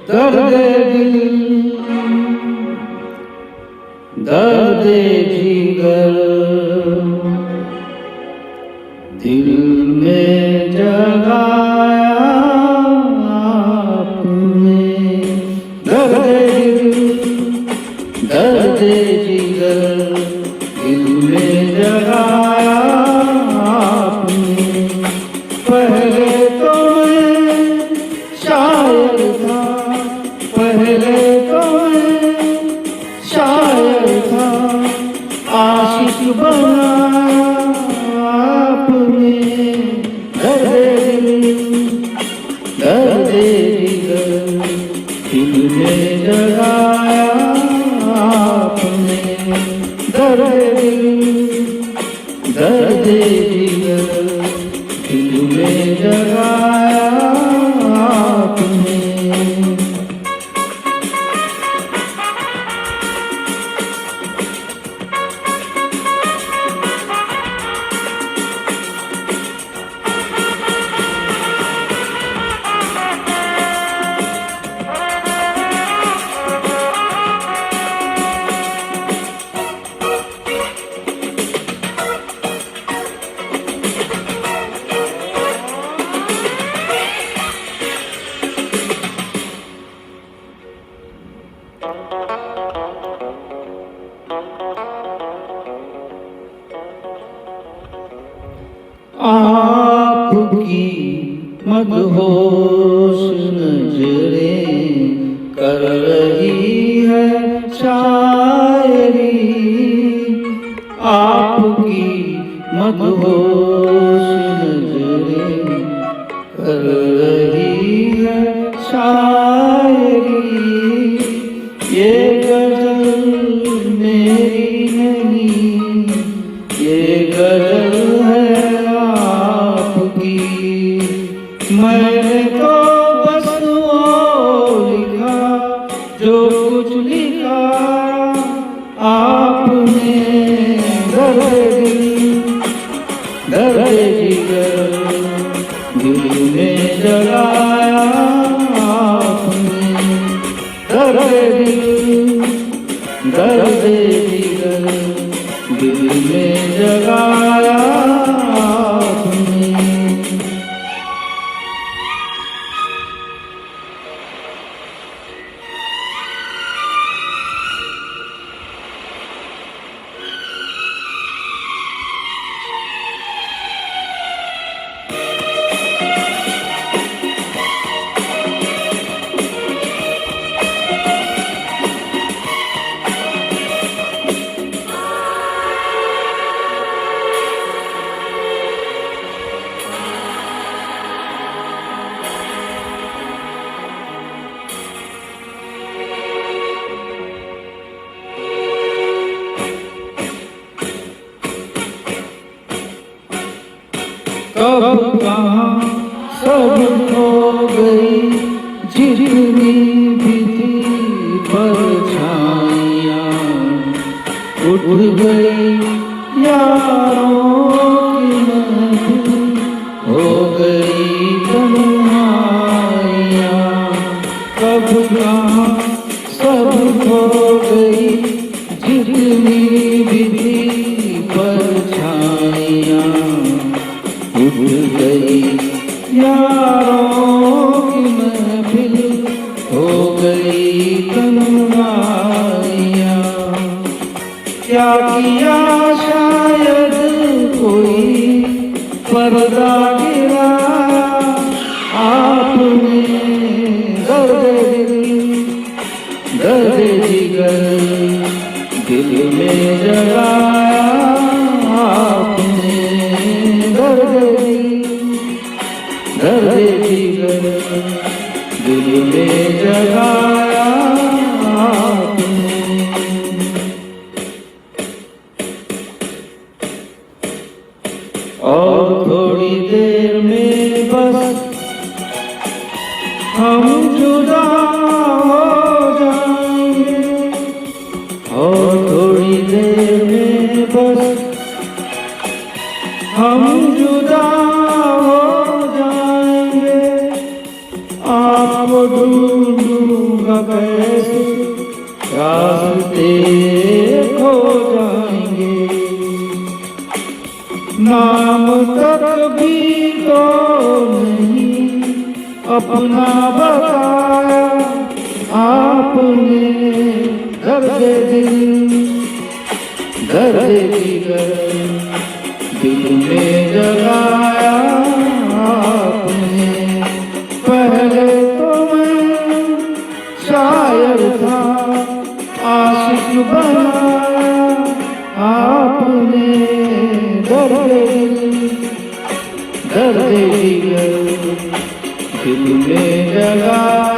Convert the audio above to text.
दर्द दिल दर्द जिगर दिल में जगाया आपने। दर्द दिल दर्द जिगर दिल में जगाया आपने। पहले तो मैं शायर था, पहले तो मैं शायर था, आशिक बनाया आपने। दर्द जिगर दिल में जगाया आपने। दर्द जिगर दिल में जगाया आपने। आपकी मदहोश नजरें कर रही है शायरी। आपकी मदहोश नजरें कर रही है शायरी। ये गजल मेरी नहीं, ये गजल मैंने तो बस वो लिखा जो कुछ लिखा आपने। दर्द जिगर दिल में जगाया आपने। दर्द जिगर दिल में जगाया आपने। कब कहाँ सब खो गई जितनी भी थी परछाइयाँ। उठ गई यारों की महफिल, हो गई तन्हाइयाँ। कब कहाँ सब खो गई जितनी भी थी परछाइयाँ। उठ गई यारों की महफिल, हो गई तन्हाइयाँ। क्या किया शायद कोई पर्दा गिरा आपने। दर्द जिगर दिल में जगाया आपने। दर्द जिगर दिल में जगाया आपने। और थोड़ी देर में बस हम जुदा हो जाएंगे। और थोड़ी देर में बस हम जुदा हो जाएंगे। आपको ढूंढूं होगा कैसे, रास्ते खो जाएंगे। नाम तक भी तो नहीं अपना बताया आपने, दर्द दिल दर्द जिगर दिल में जगाया आपने। पहले तो मैं शायर था, आशिक बनाया आपने, दर्द जिगर दिल में जगाया